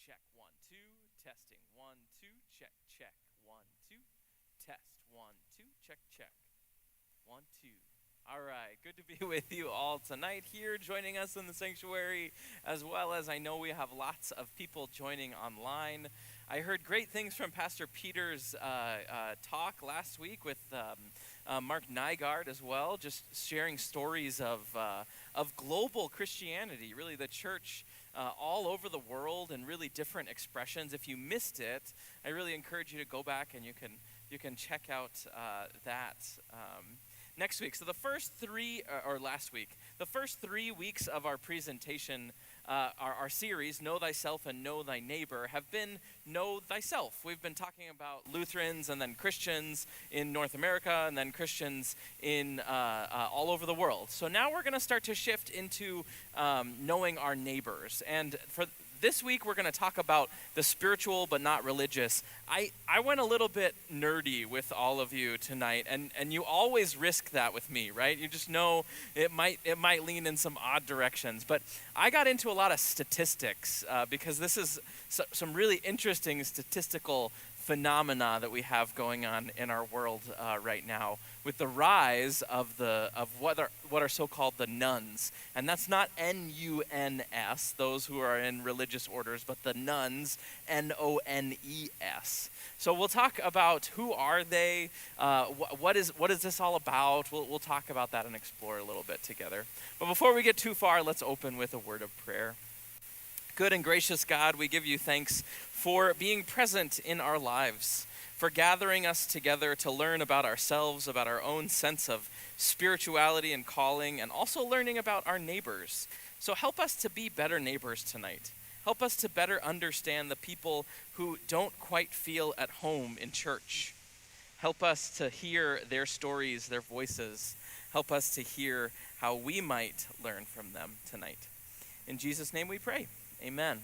check, 1, 2, testing, 1, 2, check, check, 1, 2, test, 1, 2, check, check, 1, 2. All right, good to be with you all tonight here, joining us in the sanctuary, as well as I know we have lots of people joining online. I heard great things from Pastor Peter's talk last week with Mark Nygaard as well, just sharing stories of global Christianity, really the church all over the world and really different expressions. If you missed it, I really encourage you to go back and you can check out that next week. So the first three, or last week, the first 3 weeks of our presentation, our series, Know Thyself and Know Thy Neighbor, have been Know Thyself. We've been talking about Lutherans and then Christians in North America and then Christians in all over the world. So now we're going to start to shift into knowing our neighbors. And for this week, we're going to talk about the spiritual but not religious. I went a little bit nerdy with all of you tonight, and you always risk that with me, right? You just know it might lean in some odd directions. But I got into a lot of statistics because this is some really interesting statistical phenomena that we have going on in our world right now with the rise of what are so-called the nuns. And that's not N-U-N-S, those who are in religious orders, but the nuns, N-O-N-E-S. So we'll talk about who are they, what is this all about. We'll talk about that and explore a little bit together. But before we get too far, let's open with a word of prayer. Good and gracious God, we give you thanks for being present in our lives, for gathering us together to learn about ourselves, about our own sense of spirituality and calling, and also learning about our neighbors. So help us to be better neighbors tonight. Help us to better understand the people who don't quite feel at home in church. Help us to hear their stories, their voices. Help us to hear how we might learn from them tonight. In Jesus' name we pray. Amen.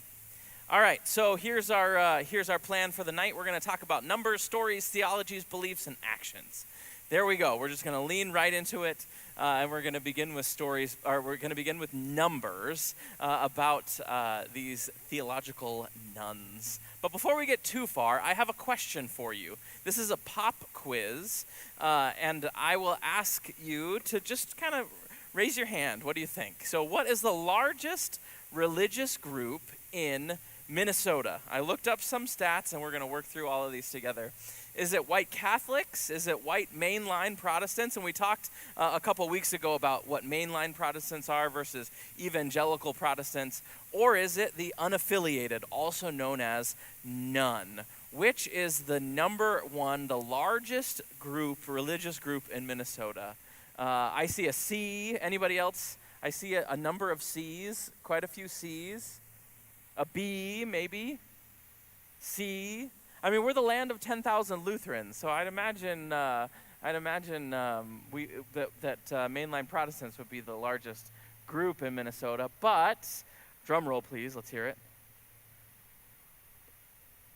All right, so here's our plan for the night. We're going to talk about numbers, stories, theologies, beliefs, and actions. There we go. We're just going to lean right into it, and we're going to begin with stories, or we're going to begin with numbers about these theological nuns. But before we get too far, I have a question for you. This is a pop quiz, and I will ask you to just kind of raise your hand. What do you think? So what is the largest religious group in Minnesota? I looked up some stats, and we're going to work through all of these together. Is it white Catholics? Is it white mainline Protestants? And we talked a couple weeks ago about what mainline Protestants are versus evangelical Protestants. Or is it the unaffiliated, also known as none? Which is the number one, the largest group, religious group in Minnesota? I see a C. Anybody else? I see a number of C's, quite a few C's. A B, maybe. C. I mean, we're the land of 10,000 Lutherans, so I'd imagine mainline Protestants would be the largest group in Minnesota. But, drum roll please, let's hear it.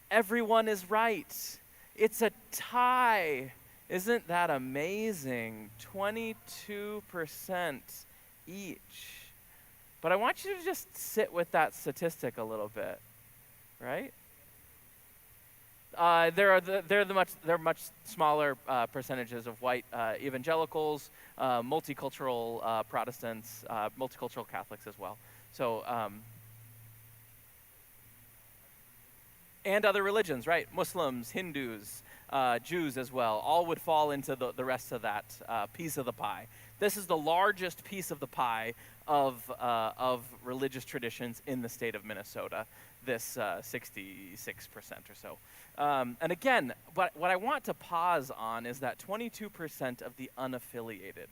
Everyone is right. It's a tie. Isn't that amazing? 22% each. But I want you to just sit with that statistic a little bit, right? There are much smaller percentages of white evangelicals, multicultural Protestants, multicultural Catholics as well. So, and other religions, right? Muslims, Hindus, Jews as well, all would fall into the rest of that piece of the pie. This is the largest piece of the pie of religious traditions in the state of Minnesota, this 66% or so. And again, what I want to pause on is that 22% of the unaffiliated.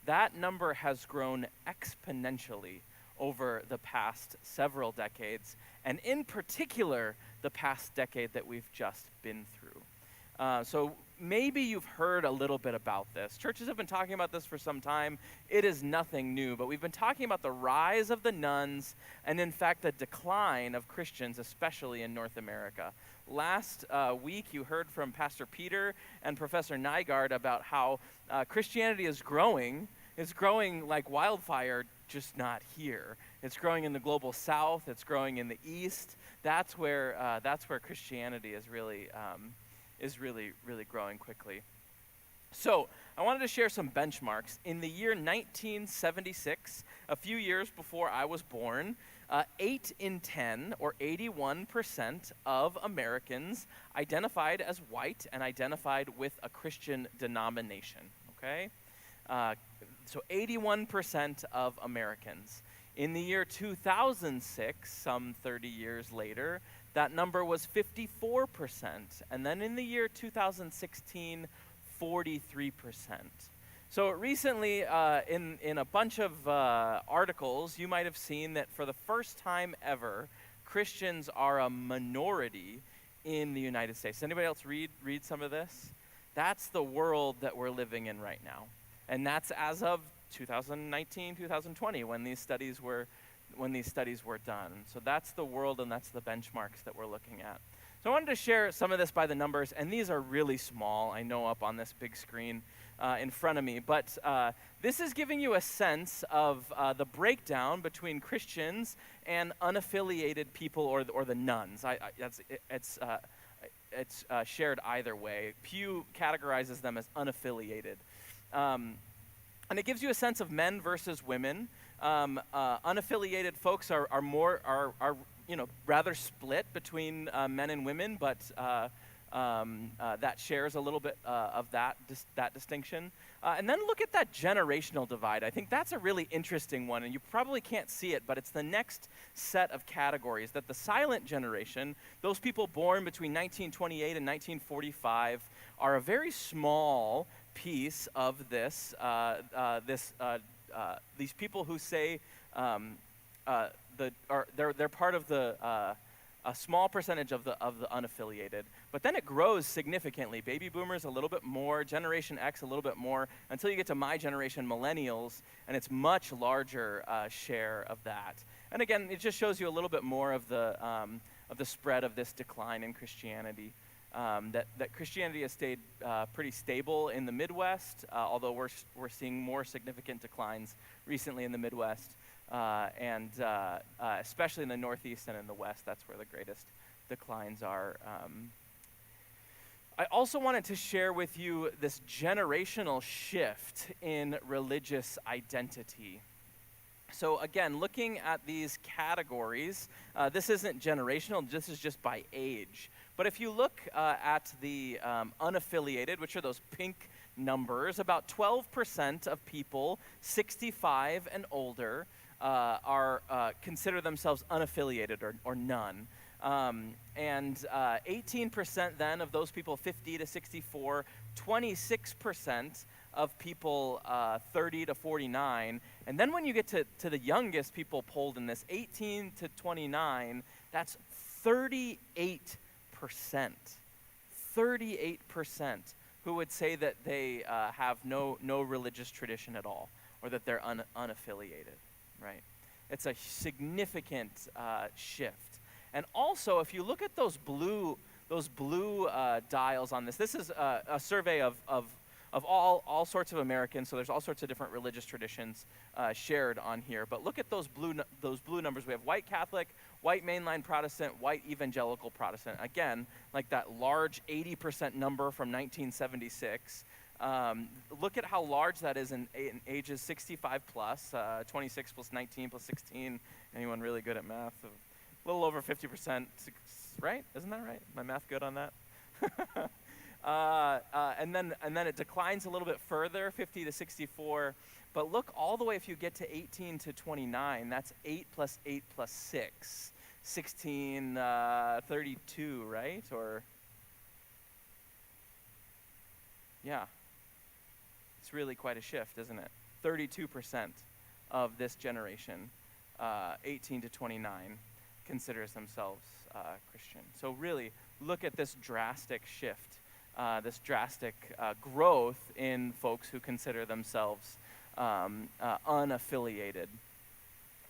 That number has grown exponentially over the past several decades, and in particular, the past decade that we've just been through. So maybe you've heard a little bit about this. Churches have been talking about this for some time. It is nothing new, but we've been talking about the rise of the nuns and, in fact, the decline of Christians, especially in North America. Last week, you heard from Pastor Peter and Professor Nygaard about how Christianity is growing It's growing like wildfire, just not here. It's growing in the global south. It's growing in the east. That's where Christianity is really growing quickly. So I wanted to share some benchmarks. In the year 1976, a few years before I was born, 8 in 10, or 81% of Americans identified as white and identified with a Christian denomination, okay? So 81% of Americans. In the year 2006, some 30 years later, that number was 54%. And then in the year 2016, 43%. So recently, in a bunch of articles, you might have seen that for the first time ever, Christians are a minority in the United States. Anybody else read some of this? That's the world that we're living in right now. And that's as of 2019, 2020, when these studies were done. So that's the world, and that's the benchmarks that we're looking at. So I wanted to share some of this by the numbers, and these are really small, I know, up on this big screen in front of me. But this is giving you a sense of the breakdown between Christians and unaffiliated people, or the nuns. It's shared either way. Pew categorizes them as unaffiliated. And it gives you a sense of men versus women. Unaffiliated folks are rather split between men and women, but that shares a little bit of that distinction. And then look at that generational divide. I think that's a really interesting one, and you probably can't see it, but it's the next set of categories, that the silent generation, those people born between 1928 and 1945, are a very small piece of this. These people who say they're part of a small percentage of the unaffiliated, but then it grows significantly. Baby boomers a little bit more, Generation X a little bit more, until you get to my generation, millennials, and it's much larger share of that. And again, it just shows you a little bit more of the spread of this decline in Christianity. That Christianity has stayed pretty stable in the Midwest, although we're seeing more significant declines recently in the Midwest, and especially in the Northeast and in the West. That's where the greatest declines are. I also wanted to share with you this generational shift in religious identity. So again, looking at these categories, this isn't generational, this is just by age. But if you look at the unaffiliated, which are those pink numbers, about 12% of people 65 and older consider themselves unaffiliated or none. And 18% then of those people 50 to 64, 26% of people 30 to 49. And then when you get to the youngest people polled in this, 18 to 29, that's 38%. 38% who would say that they have no religious tradition at all, or that they're unaffiliated, right? It's a significant shift. And also, if you look at those blue dials on this is a survey of all sorts of Americans, so there's all sorts of different religious traditions shared on here. But look at those blue numbers. We have white Catholic, white mainline Protestant, white evangelical Protestant. Again, like that large 80% number from 1976. Look at how large that is in ages 65 plus, 26 plus 19 plus 16. Anyone really good at math? A little over 50%, right? Isn't that right? My math good on that? And then it declines a little bit further, 50 to 64. But look all the way, if you get to 18 to 29, that's 8 plus 8 plus 6. 16, 32, right? Or, yeah. It's really quite a shift, isn't it? 32% of this generation, 18 to 29, considers themselves Christian. So really, look at this drastic shift, this drastic growth in folks who consider themselves unaffiliated.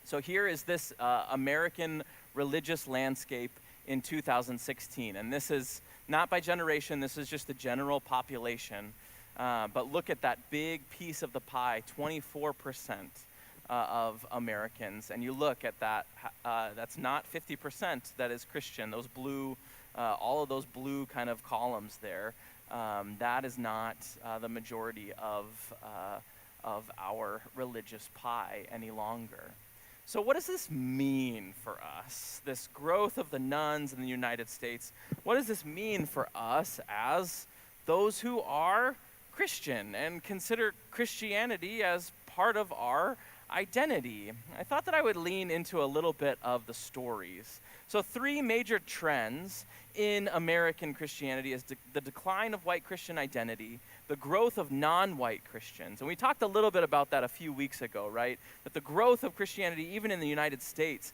So here is this American religious landscape in 2016. And this is not by generation, this is just the general population. But look at that big piece of the pie, 24% of Americans, and you look at that, that's not 50% that is Christian. Those blue, all of those blue kind of columns there, that is not the majority of our religious pie any longer. So what does this mean for us? This growth of the nuns in the United States, what does this mean for us as those who are Christian and consider Christianity as part of our identity? I thought that I would lean into a little bit of the stories. So 3 major trends in American Christianity is the decline of white Christian identity, the growth of non-white Christians. And we talked a little bit about that a few weeks ago, right? That the growth of Christianity, even in the United States,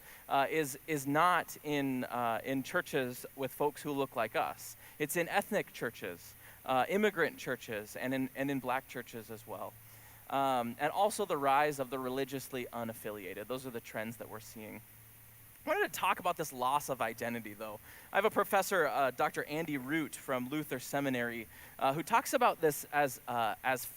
is not in churches with folks who look like us. It's in ethnic churches, immigrant churches, and in black churches as well. And also the rise of the religiously unaffiliated. Those are the trends that we're seeing. I wanted to talk about this loss of identity, though. I have a professor, Dr. Andy Root from Luther Seminary, who talks about this as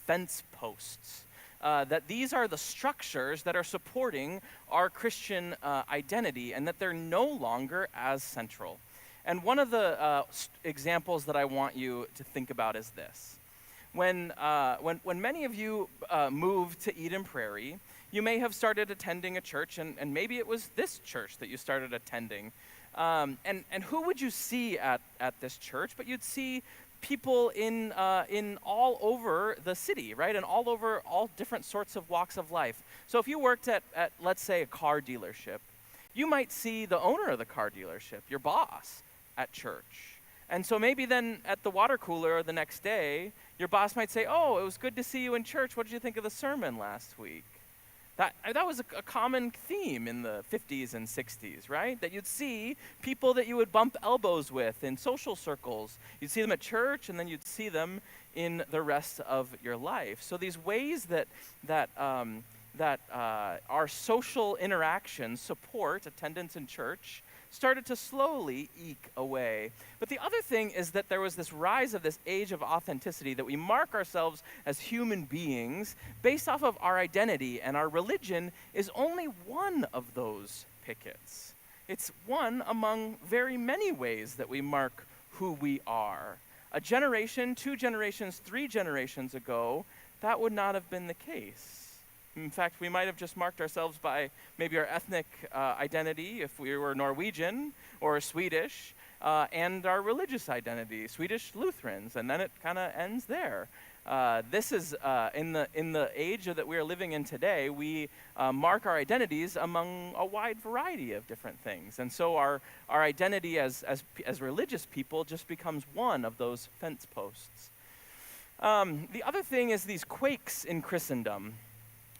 fence posts. That these are the structures that are supporting our Christian identity, and that they're no longer as central. And one of the examples that I want you to think about is this. When many of you moved to Eden Prairie, you may have started attending a church, and maybe it was this church that you started attending. And who would you see at this church? But you'd see people in all over the city, right? And all over all different sorts of walks of life. So if you worked at let's say, a car dealership, you might see the owner of the car dealership, your boss, at church. And so maybe then at the water cooler the next day, your boss might say, "Oh, it was good to see you in church. What did you think of the sermon last week?" That was a common theme in the 50s and 60s, right? That you'd see people that you would bump elbows with in social circles. You'd see them at church, and then you'd see them in the rest of your life. So these ways that our social interactions support attendance in church started to slowly eke away. But the other thing is that there was this rise of this age of authenticity, that we mark ourselves as human beings based off of our identity, and our religion is only one of those pickets. It's one among very many ways that we mark who we are. A generation, 2 generations, 3 generations ago, that would not have been the case. In fact, we might have just marked ourselves by maybe our ethnic identity, if we were Norwegian or Swedish, and our religious identity, Swedish Lutherans, and then it kind of ends there. This is in the age that we are living in today. We mark our identities among a wide variety of different things, and so our identity as religious people just becomes one of those fence posts. The other thing is these quakes in Christendom.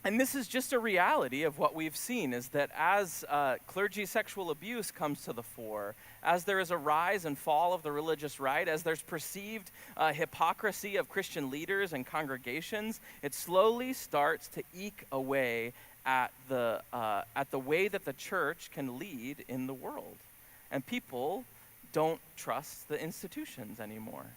And this is just a reality of what we've seen, is that as clergy sexual abuse comes to the fore, as there is a rise and fall of the religious right, as there's perceived hypocrisy of Christian leaders and congregations, it slowly starts to eke away at the way that the church can lead in the world. And people don't trust the institutions anymore.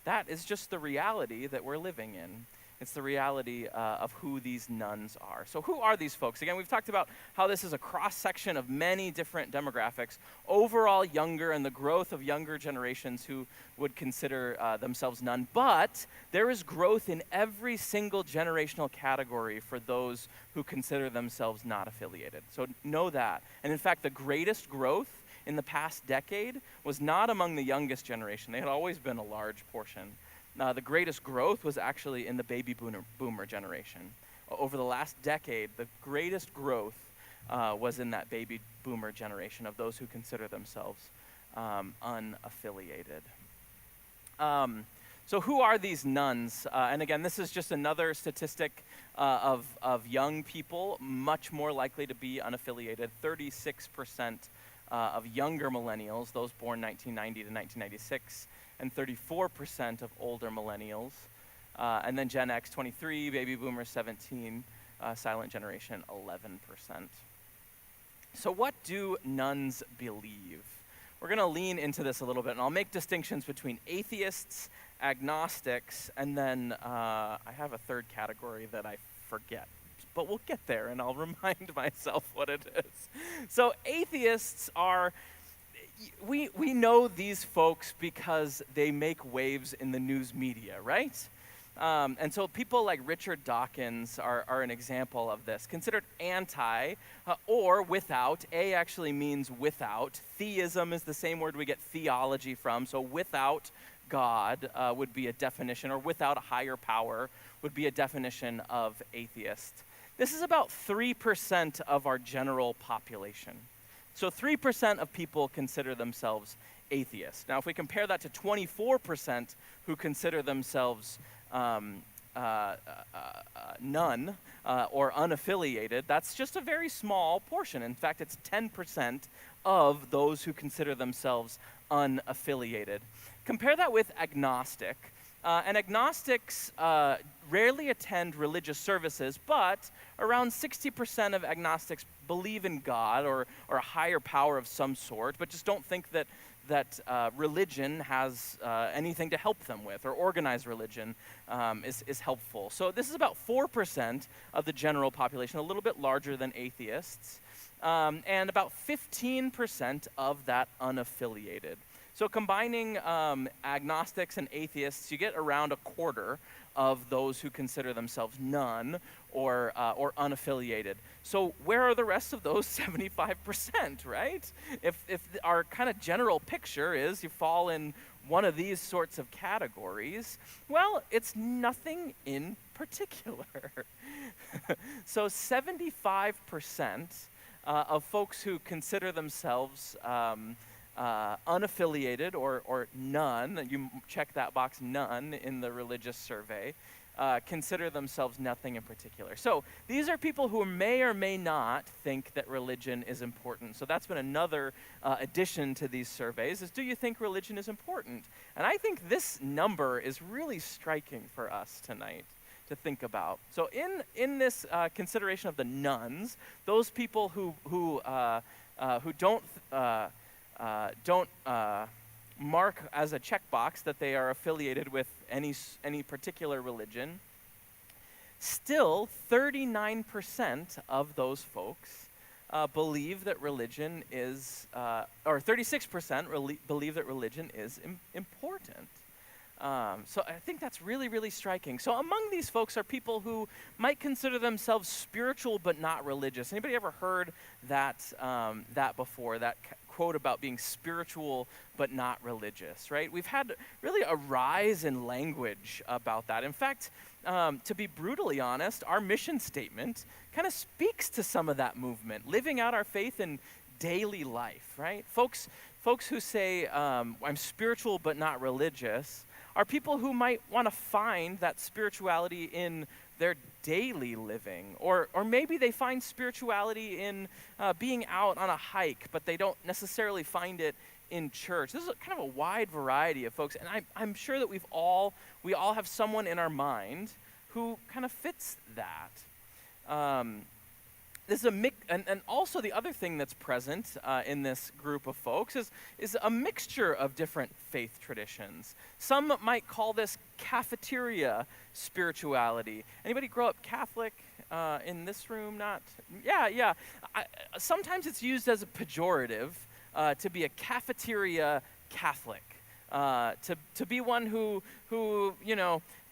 That is just the reality that we're living in. It's the reality of who these nuns are. So who are these folks? Again, we've talked about how this is a cross-section of many different demographics, overall younger, and the growth of younger generations who would consider themselves nun. But there is growth in every single generational category for those who consider themselves not affiliated. So know that. And in fact, the greatest growth in the past decade was not among the youngest generation. They had always been a large portion. The greatest growth was actually in the baby boomer generation. Over the last decade, the greatest growth was in that baby boomer generation of those who consider themselves unaffiliated. So who are these nuns? And again, this is just another statistic of young people much more likely to be unaffiliated. 36% of younger millennials, those born 1990 to 1996, and 34% of older millennials, and then Gen X 23, baby boomers 17, silent generation 11%. So what do nuns believe? we're going to lean into this a little bit, and I'll make distinctions between atheists, agnostics, and then I have a third category that I forget. But we'll get there, and I'll remind myself what it is. So atheists are, we know these folks because they make waves in the news media, right? And so people like Richard Dawkins are an example of this. Considered anti or without. A actually means without. Theism is the same word we get theology from. So without God would be a definition, or without a higher power would be a definition of atheist. This is about 3% of our general population. So 3% of people consider themselves atheists. Now, if we compare that to 24% who consider themselves none or unaffiliated, that's just a very small portion. In fact, it's 10% of those who consider themselves unaffiliated. Compare that with agnostic. And agnostics rarely attend religious services, but around 60% of agnostics believe in God or a higher power of some sort, but just don't think that religion has anything to help them with, or organized religion is helpful. So this is about 4% of the general population, a little bit larger than atheists, and about 15% of that unaffiliated. So combining agnostics and atheists, you get around a quarter of those who consider themselves none or unaffiliated. So where are the rest of those 75%, right? If our kind of general picture is you fall in one of these sorts of categories, well, it's nothing in particular. So 75% of folks who consider themselves unaffiliated or none, you check that box, none, in the religious survey, consider themselves nothing in particular. So these are people who may or may not think that religion is important. So that's been another addition to these surveys, is do you think religion is important? And I think this number is really striking for us tonight to think about. So in this consideration of the nuns, those people who don't mark as a checkbox that they are affiliated with any particular religion, still 39% of those folks believe that religion is, or 36% believe that religion is important. So I think that's really, really striking. So among these folks are people who might consider themselves spiritual but not religious. Anybody ever heard that before, that quote about being spiritual but not religious, right? We've had really a rise in language about that. In fact, to be brutally honest, our mission statement kind of speaks to some of that movement, living out our faith in daily life, right? Folks who say, I'm spiritual but not religious, are people who might want to find that spirituality in their daily living, or maybe they find spirituality in being out on a hike, but they don't necessarily find it in church. This is kind of a wide variety of folks, and I'm sure that we all have someone in our mind who kind of fits that. This is a mix, and also the other thing that's present in this group of folks is a mixture of different faith traditions. Some might call this cafeteria spirituality. Anybody grow up Catholic in this room? Not? Yeah. Sometimes it's used as a pejorative to be a cafeteria Catholic, to be one who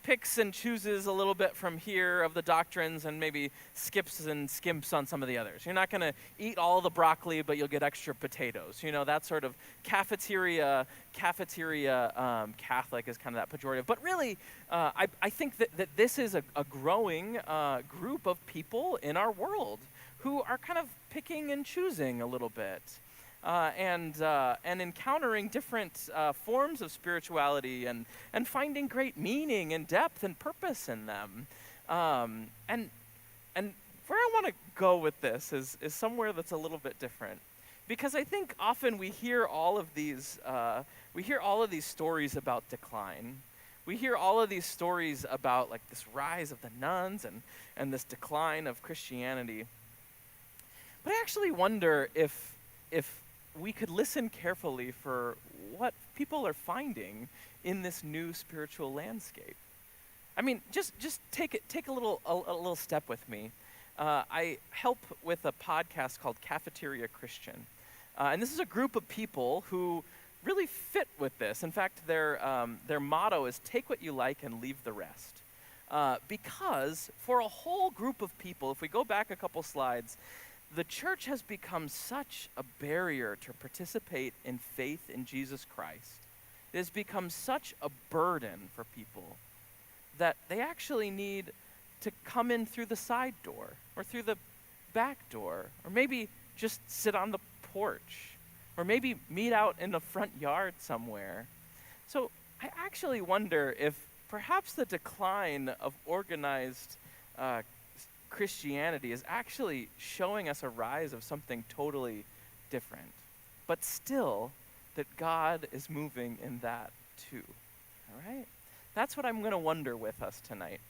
picks and chooses a little bit from here of the doctrines and maybe skips and skimps on some of the others. You're not going to eat all the broccoli, but you'll get extra potatoes. That sort of cafeteria Catholic is kind of that pejorative. But really, I think that this is a growing group of people in our world who are kind of picking and choosing a little bit. And encountering different forms of spirituality and finding great meaning and depth and purpose in them. And where I want to go with this is somewhere that's a little bit different, because I think often we hear all of these stories about decline. We hear all of these stories about like this rise of the nuns and this decline of Christianity. But I actually wonder if we could listen carefully for what people are finding in this new spiritual landscape. I mean, just take a little step with me. I help with a podcast called Cafeteria Christian, and this is a group of people who really fit with this. In fact, their motto is "Take what you like and leave the rest," because for a whole group of people, if we go back a couple slides, the church has become such a barrier to participate in faith in Jesus Christ. It has become such a burden for people that they actually need to come in through the side door or through the back door, or maybe just sit on the porch, or maybe meet out in the front yard somewhere. So I actually wonder if perhaps the decline of organized Christianity is actually showing us a rise of something totally different, but still that God is moving in that too. All right? That's what I'm going to wonder with us tonight.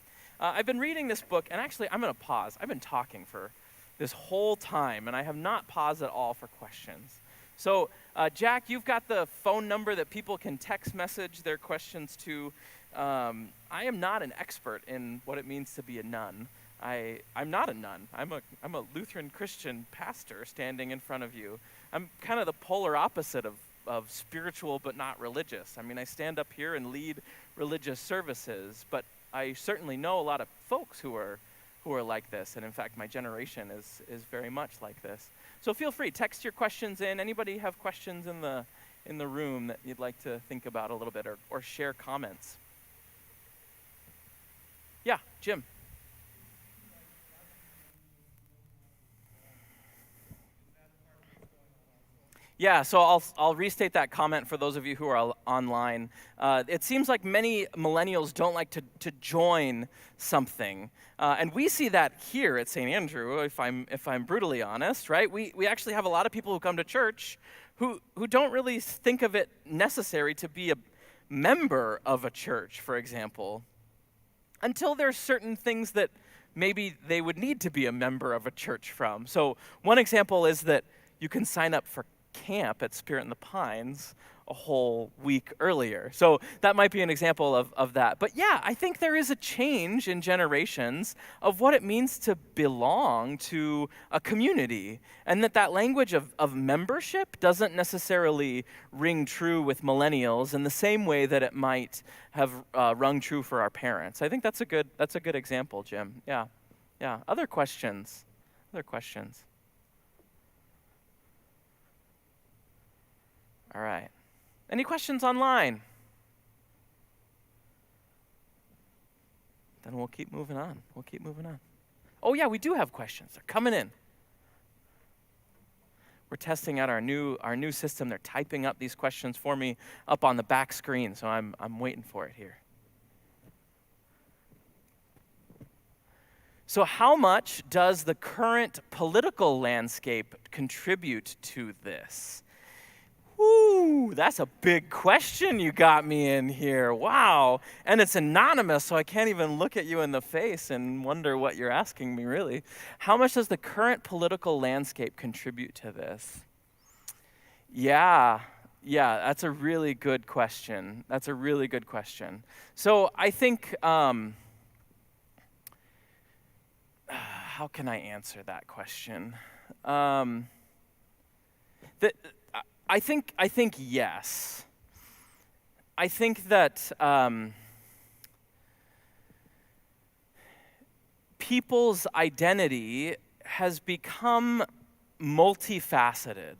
I've been reading this book, and actually I'm going to pause. I've been talking for this whole time, and I have not paused at all for questions. So, Jack, you've got the phone number that people can text message their questions to. I am not an expert in what it means to be a nun. I'm not a nun. I'm a Lutheran Christian pastor standing in front of you. I'm kind of the polar opposite of spiritual but not religious. I mean, I stand up here and lead religious services, but I certainly know a lot of folks who are like this, and in fact, my generation is very much like this. So feel free, text your questions in. Anybody have questions in the room that you'd like to think about a little bit, or share comments? Yeah, Jim. Yeah, so I'll restate that comment for those of you who are online. It seems like many millennials don't like to join something, and we see that here at St. Andrew. If I'm brutally honest, right? We actually have a lot of people who come to church who don't really think of it necessary to be a member of a church, for example, until there's certain things that maybe they would need to be a member of a church from. So one example is that you can sign up for camp at Spirit in the Pines a whole week earlier. So that might be an example of that. But yeah, I think there is a change in generations of what it means to belong to a community, and that language of membership doesn't necessarily ring true with millennials in the same way that it might have rung true for our parents. I think that's a good example, Jim. Yeah. Other questions? All right. Any questions online? Then we'll keep moving on. Oh yeah, we do have questions. They're coming in. We're testing out our new system. They're typing up these questions for me up on the back screen, so I'm waiting for it here. So how much does the current political landscape contribute to this? Ooh, that's a big question you got me in here. Wow. And it's anonymous, so I can't even look at you in the face and wonder what you're asking me, really. How much does the current political landscape contribute to this? Yeah, that's a really good question. So I think, how can I answer that question? I think yes. I think that people's identity has become multifaceted,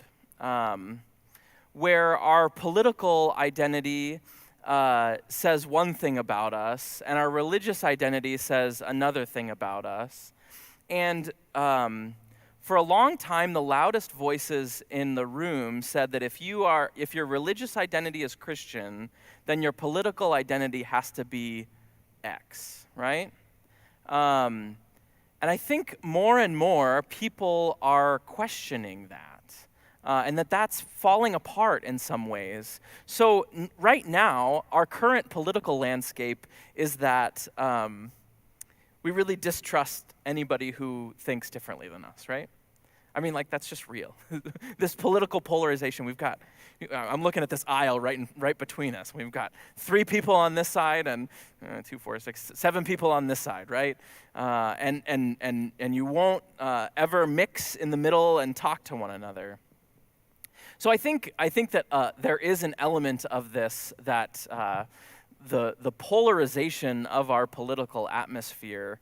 where our political identity says one thing about us, and our religious identity says another thing about us. And for a long time, the loudest voices in the room said that if your religious identity is Christian, then your political identity has to be X, right? And I think more and more people are questioning that, and that's falling apart in some ways. So right now, our current political landscape is that we really distrust anybody who thinks differently than us, right? I mean, like, that's just real. This political polarization we've got. I'm looking at this aisle right between us. We've got 3 people on this side and 2, 4, 6, 7 people on this side, right? And you won't ever mix in the middle and talk to one another. So I think that there is an element of this that the polarization of our political atmosphere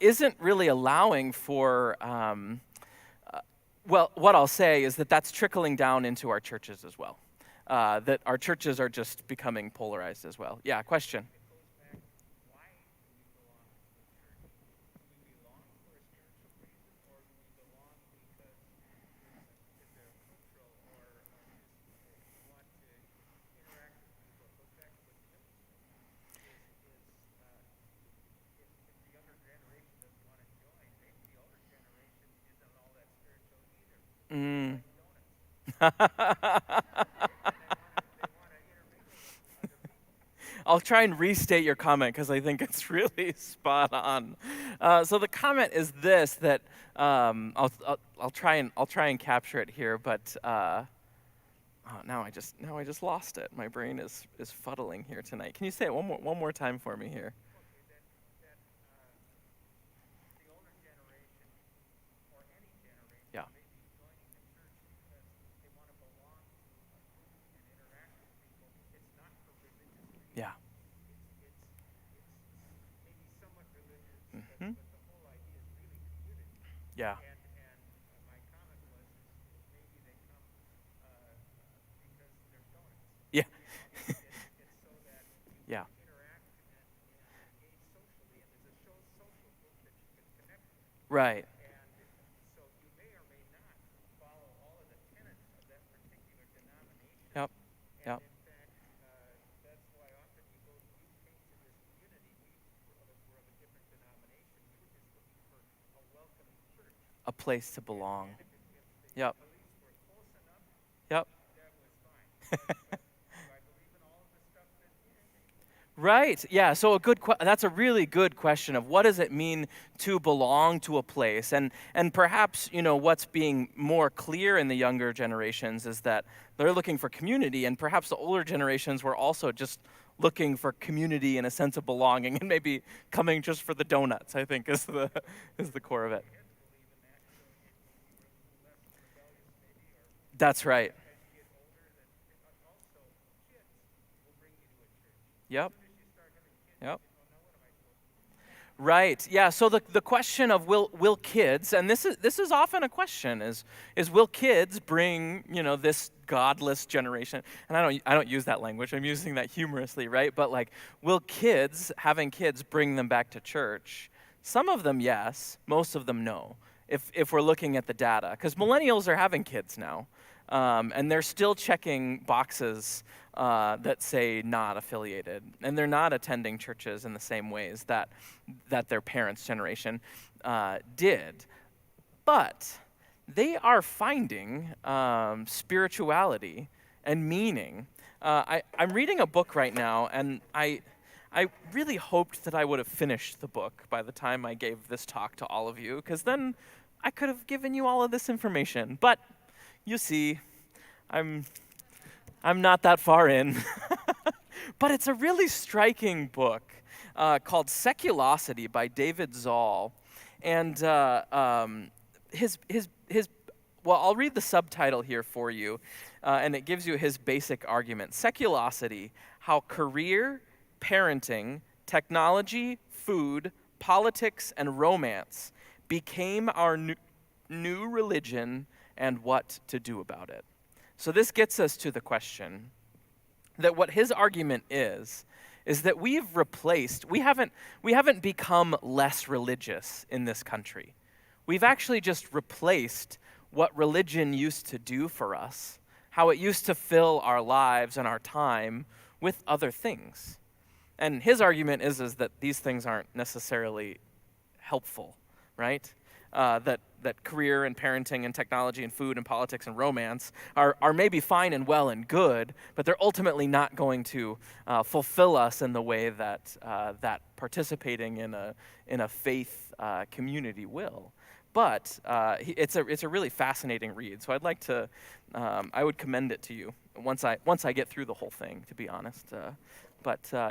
isn't really allowing for. Well, what I'll say is that that's trickling down into our churches as well. That our churches are just becoming polarized as well. Yeah, question. Mm. I'll try and restate your comment because I think it's really spot on. So the comment is this: that I'll try and capture it here, but now I just lost it. My brain is fuddling here tonight. Can you say it one more time for me here? Yeah. Yeah. Hmm. Yeah. Yeah. Yeah. Right. Yep. Yep. A place to belong. Yep. Yep. Right. Yeah. So that's a really good question of what does it mean to belong to a place, and perhaps what's being more clear in the younger generations is that they're looking for community, and perhaps the older generations were also just looking for community and a sense of belonging, and maybe coming just for the donuts. I think is the core of it. That's right. Yep. Yep. Right. Yeah. So the question of will kids, and this is often a question, is will kids bring this godless generation? And I don't use that language. I'm using that humorously, right? But like, will kids having kids bring them back to church? Some of them yes. Most of them no. If we're looking at the data, because millennials are having kids now, and they're still checking boxes that say not affiliated, and they're not attending churches in the same ways that their parents' generation did. But they are finding spirituality and meaning. I'm reading a book right now, and I really hoped that I would have finished the book by the time I gave this talk to all of you, because then I could have given you all of this information. But you see, I'm not that far in. But it's a really striking book called Seculosity by David Zoll. And well, I'll read the subtitle here for you, and it gives you his basic argument. Seculosity: how career, parenting, technology, food, politics, and romance became our new religion, and what to do about it. So this gets us to the question that what his argument is that we haven't become less religious in this country. We've actually just replaced what religion used to do for us, how it used to fill our lives and our time, with other things. And his argument is that these things aren't necessarily helpful, right? That career and parenting and technology and food and politics and romance are maybe fine and well and good, but they're ultimately not going to fulfill us in the way that participating in a faith community will. But it's a really fascinating read. So I'd like to, I would commend it to you once I get through the whole thing, to be honest.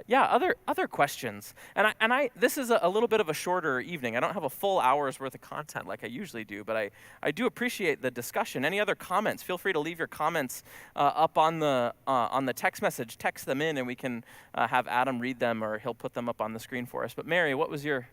Yeah, other questions. And I this is a little bit of a shorter evening. I don't have a full hour's worth of content like I usually do, but I do appreciate the discussion. Any other comments? Feel free to leave your comments up on the text message. Text them in, and we can have Adam read them, or he'll put them up on the screen for us. But Mary, what was your?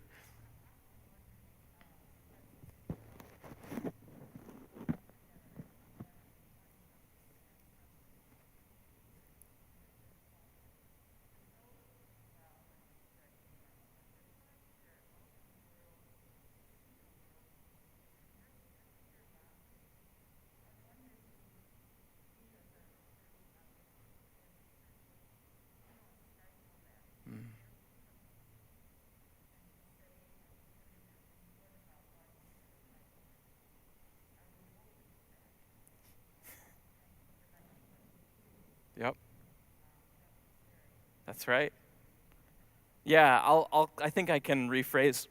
Mm, yep, that's right. Yeah, I think I can rephrase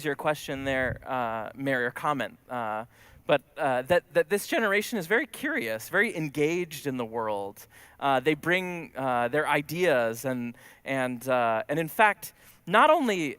your question there, Mary, or comment. That this generation is very curious, very engaged in the world. They bring their ideas, and in fact, not only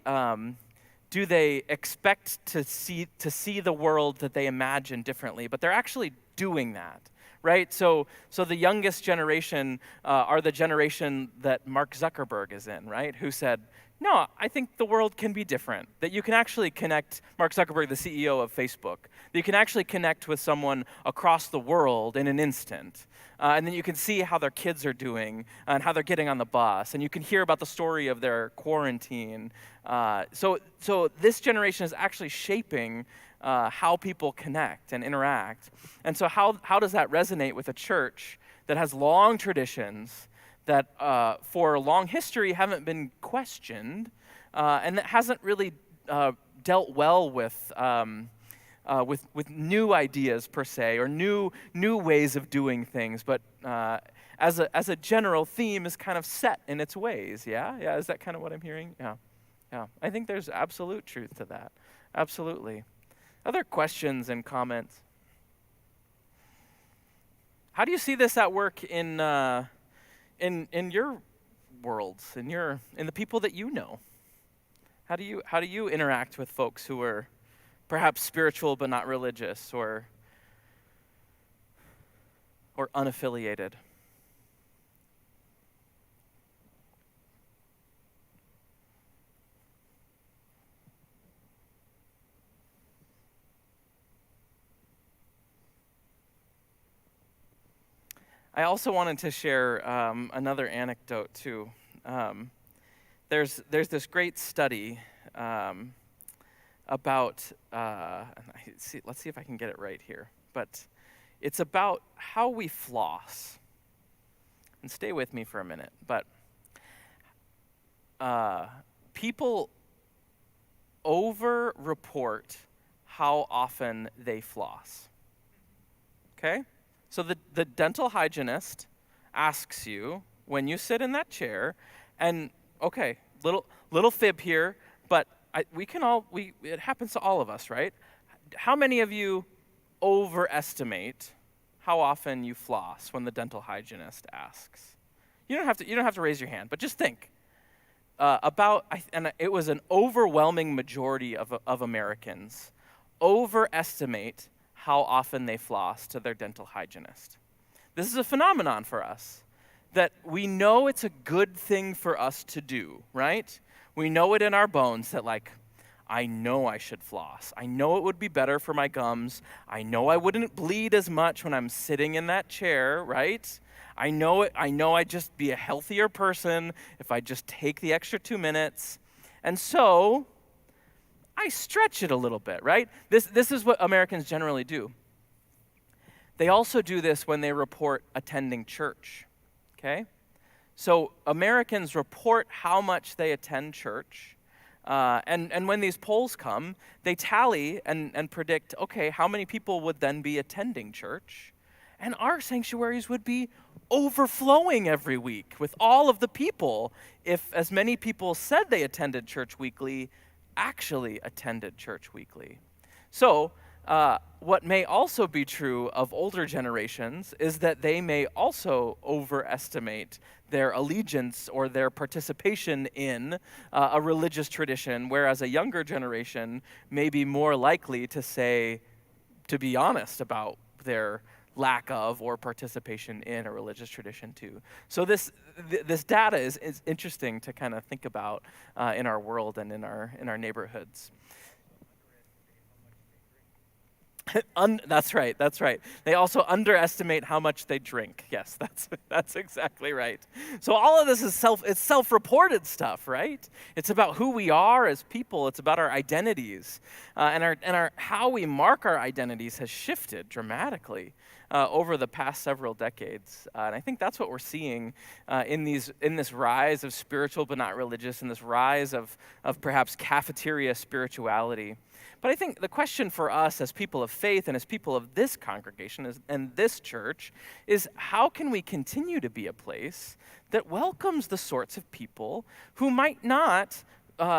do they expect to see the world that they imagine differently, but they're actually doing that. Right, so the youngest generation are the generation that Mark Zuckerberg is in, right? Who said, "No, I think the world can be different. That you can actually connect." Mark Zuckerberg, the CEO of Facebook, that you can actually connect with someone across the world in an instant, and then you can see how their kids are doing and how they're getting on the bus, and you can hear about the story of their quarantine. So this generation is actually shaping how people connect and interact. And so how does that resonate with a church that has long traditions, that for a long history haven't been questioned, and that hasn't really dealt well with new ideas per se, or new ways of doing things, but as a general theme is kind of set in its ways. Yeah, is that kind of what I'm hearing? Yeah. I think there's absolute truth to that. Absolutely. Other questions and comments? How do you see this at work in your worlds, in the people that you know? How do you interact with folks who are perhaps spiritual but not religious, or unaffiliated? I also wanted to share another anecdote too. There's this great study about. Let's see if I can get it right here. But it's about how we floss. And stay with me for a minute. But people over-report how often they floss. Okay? So the dental hygienist asks you when you sit in that chair, and okay, little fib here, but it happens to all of us, right? How many of you overestimate how often you floss when the dental hygienist asks? You don't have to raise your hand, but just think and it was an overwhelming majority of Americans overestimate how often they floss to their dental hygienist. This is a phenomenon for us, that we know it's a good thing for us to do, right? We know it in our bones that, like, I know I should floss. I know it would be better for my gums. I know I wouldn't bleed as much when I'm sitting in that chair, right? I know it. I know I'd just be a healthier person if I just take the extra 2 minutes. And so I stretch it a little bit, right? This is what Americans generally do. They also do this when they report attending church, okay? So Americans report how much they attend church, and when these polls come, they tally and predict, okay, how many people would then be attending church? And our sanctuaries would be overflowing every week with all of the people if as many people said they attended church weekly actually attended church weekly. So, what may also be true of older generations is that they may also overestimate their allegiance or their participation in a religious tradition, whereas a younger generation may be more likely to say, to be honest about their lack of or participation in a religious tradition too. So this data is interesting to kind of think about in our world and in our neighborhoods. That's right. That's right. They also underestimate how much they drink. Yes, that's exactly right. So all of this is self-reported stuff, right? It's about who we are as people. It's about our identities, and our how we mark our identities has shifted dramatically over the past several decades. And I think that's what we're seeing in this rise of spiritual but not religious, and this rise of perhaps cafeteria spirituality. But I think the question for us as people of faith and as people of this congregation and this church is, how can we continue to be a place that welcomes the sorts of people who might not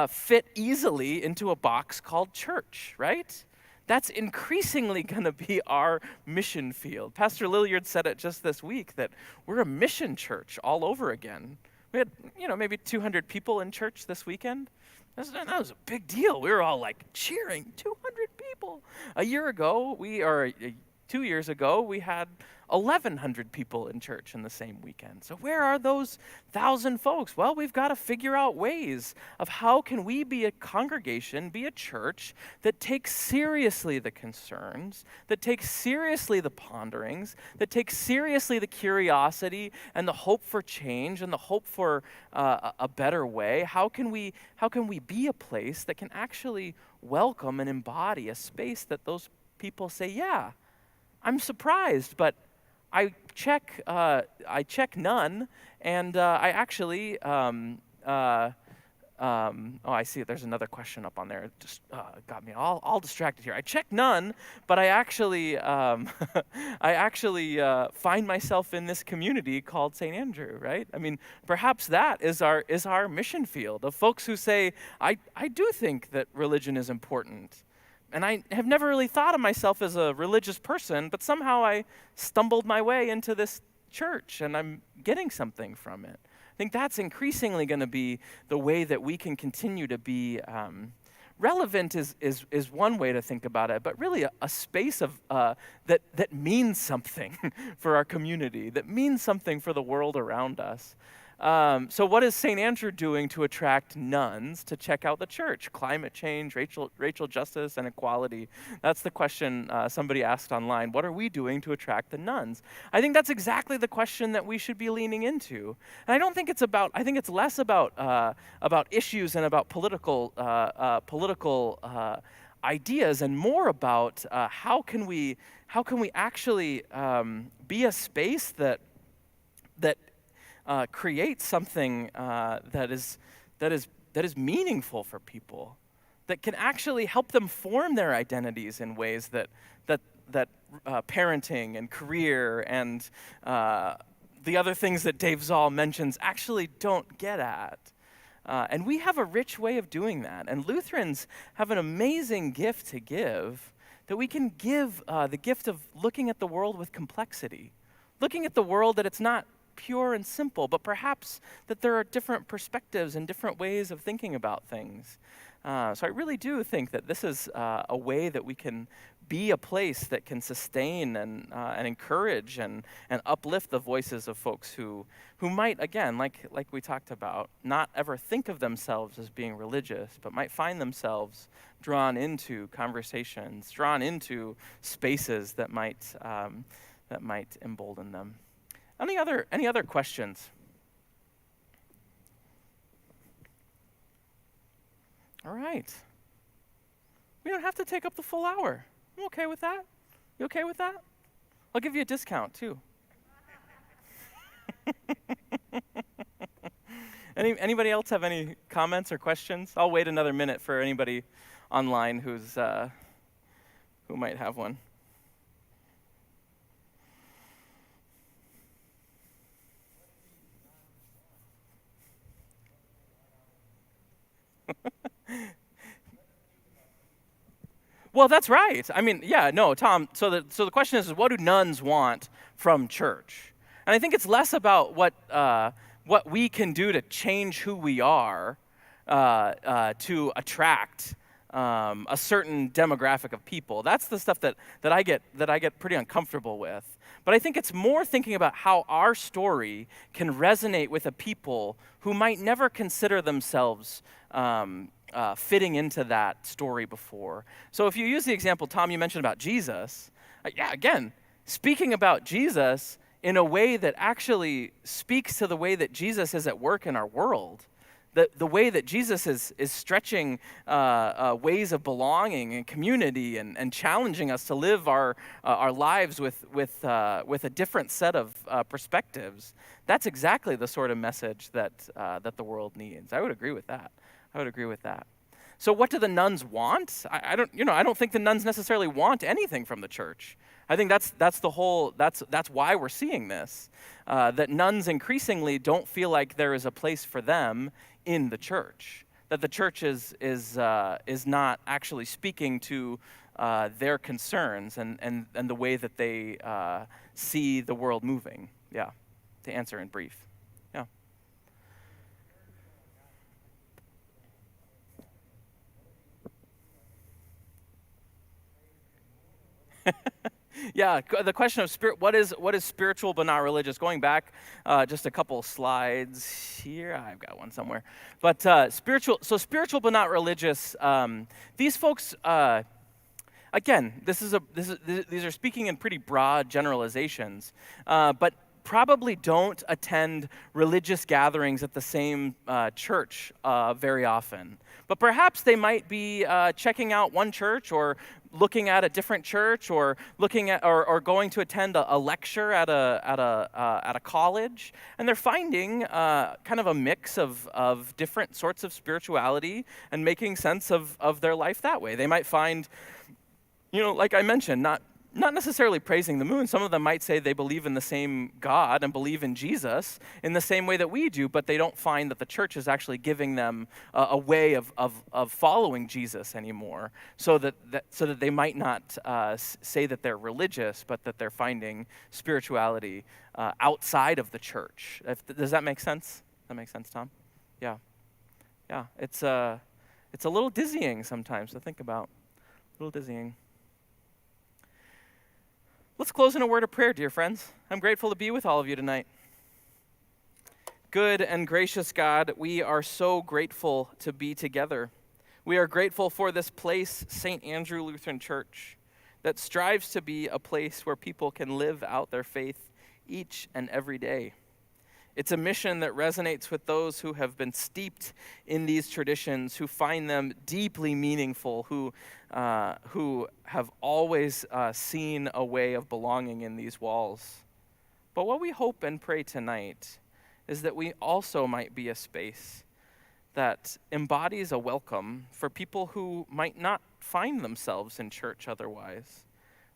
fit easily into a box called church, right? That's increasingly going to be our mission field. Pastor Lilliard said it just this week that we're a mission church all over again. We had, maybe 200 people in church this weekend. That was a big deal. We were all like cheering, 200 people. A year ago, 2 years ago, we had 1,100 people in church in the same weekend. So where are those 1,000 folks? Well, we've got to figure out ways of how can we be a congregation, be a church that takes seriously the concerns, that takes seriously the ponderings, that takes seriously the curiosity and the hope for change and the hope for a better way. How can we be a place that can actually welcome and embody a space that those people say, yeah, I'm surprised, but I check none, and I actually, I see there's another question up on there. It just got me all distracted here. I check none, but I actually, find myself in this community called St. Andrew, right? I mean, perhaps that is our mission field of folks who say, I do think that religion is important. And I have never really thought of myself as a religious person, but somehow I stumbled my way into this church, and I'm getting something from it. I think that's increasingly going to be the way that we can continue to be relevant is one way to think about it, but really a space of that means something for our community, that means something for the world around us. So what is St. Andrew doing to attract nuns to check out the church? Climate change, racial justice, and equality. That's the question somebody asked online. What are we doing to attract the nuns? I think that's exactly the question that we should be leaning into. And I don't think it's about, I think it's less about issues and about political ideas, and more about how can we actually be a space that create something that is meaningful for people, that can actually help them form their identities in ways that parenting and career and the other things that Dave Zoll mentions actually don't get at. And we have a rich way of doing that. And Lutherans have an amazing gift to give, that we can give the gift of looking at the world with complexity, looking at the world that it's not pure and simple, but perhaps that there are different perspectives and different ways of thinking about things. So I really do think that this is a way that we can be a place that can sustain and encourage and uplift the voices of folks who might, again, like we talked about, not ever think of themselves as being religious, but might find themselves drawn into conversations, drawn into spaces that might embolden them. Any other questions? All right. We don't have to take up the full hour. I'm okay with that. You okay with that? I'll give you a discount too. Anybody else have any comments or questions? I'll wait another minute for anybody online who might have one. Well, that's right. I mean, yeah, no, Tom. So the question is, what do nuns want from church? And I think it's less about what we can do to change who we are to attract a certain demographic of people. That's the stuff that I get pretty uncomfortable with. But I think it's more thinking about how our story can resonate with a people who might never consider themselves fitting into that story before. So if you use the example, Tom, you mentioned about Jesus, again, speaking about Jesus in a way that actually speaks to the way that Jesus is at work in our world, the way that Jesus is stretching ways of belonging and community and challenging us to live our lives with a different set of perspectives. That's exactly the sort of message that the world needs. I would agree with that. So what do the nuns want? I don't think the nuns necessarily want anything from the church. I think that's why we're seeing this. That nuns increasingly don't feel like there is a place for them in the church. That the church is not actually speaking to their concerns and the way that they see the world moving. Yeah, to answer in brief. Yeah. Yeah, the question of spirit. What is spiritual but not religious? Going back just a couple slides here. I've got one somewhere. But spiritual but not religious. These folks, again, these are speaking in pretty broad generalizations, but probably don't attend religious gatherings at the same church very often. But perhaps they might be checking out one church or looking at a different church or looking at or going to attend a lecture at a college, and they're finding kind of a mix of different sorts of spirituality and making sense of their life that way. They might find, like I mentioned, not necessarily praising the moon. Some of them might say they believe in the same God and believe in Jesus in the same way that we do, but they don't find that the church is actually giving them a way of following Jesus anymore, so that they might not say that they're religious, but that they're finding spirituality outside of the church. Does that make sense? That makes sense, Tom? Yeah. It's a little dizzying sometimes to think about. A little dizzying. Let's close in a word of prayer, dear friends. I'm grateful to be with all of you tonight. Good and gracious God, we are so grateful to be together. We are grateful for this place, St. Andrew Lutheran Church, that strives to be a place where people can live out their faith each and every day. It's a mission that resonates with those who have been steeped in these traditions, who find them deeply meaningful, who have always seen a way of belonging in these walls. But what we hope and pray tonight is that we also might be a space that embodies a welcome for people who might not find themselves in church otherwise,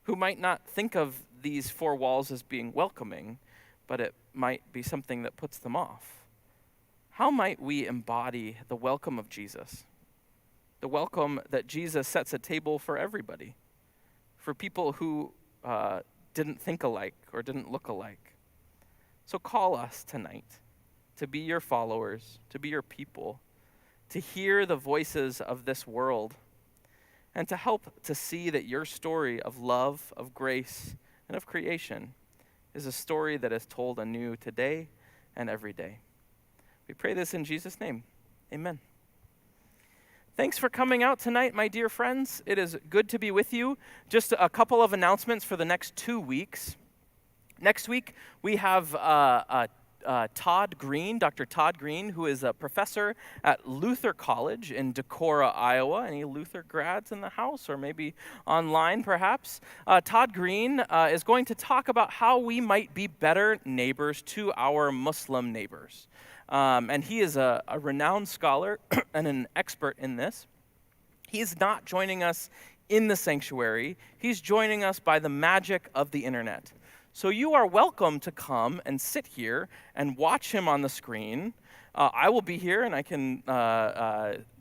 who might not think of these four walls as being welcoming, but it might be something that puts them off. How might we embody the welcome of Jesus? The welcome that Jesus sets a table for everybody, for people who didn't think alike or didn't look alike. So call us tonight to be your followers, to be your people, to hear the voices of this world, and to help to see that your story of love, of grace, and of creation is a story that is told anew today and every day. We pray this in Jesus' name. Amen. Thanks for coming out tonight, my dear friends. It is good to be with you. Just a couple of announcements for the next 2 weeks. Next week, we have Todd Green, Dr. Todd Green, who is a professor at Luther College in Decorah, Iowa. Any Luther grads in the house, or maybe online perhaps? Todd Green is going to talk about how we might be better neighbors to our Muslim neighbors. And he is a renowned scholar and an expert in this. He's not joining us in the sanctuary. He's joining us by the magic of the internet. So you are welcome to come and sit here and watch him on the screen. I will be here and I can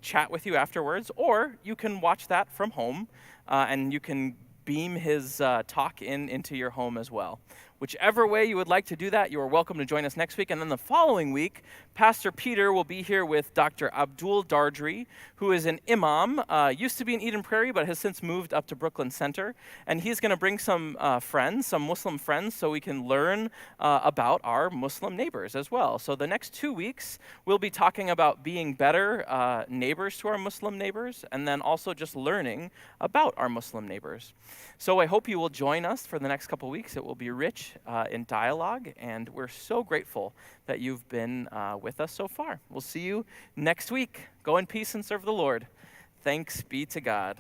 chat with you afterwards, or you can watch that from home and you can beam his talk into your home as well. Whichever way you would like to do that, you are welcome to join us next week. And then the following week, Pastor Peter will be here with Dr. Abdul Dardri, who is an imam, used to be in Eden Prairie, but has since moved up to Brooklyn Center. And he's going to bring some friends, some Muslim friends, so we can learn about our Muslim neighbors as well. So the next 2 weeks, we'll be talking about being better neighbors to our Muslim neighbors, and then also just learning about our Muslim neighbors. So I hope you will join us for the next couple weeks. It will be rich in dialogue, and we're so grateful that you've been with us so far. We'll see you next week. Go in peace and serve the Lord. Thanks be to God.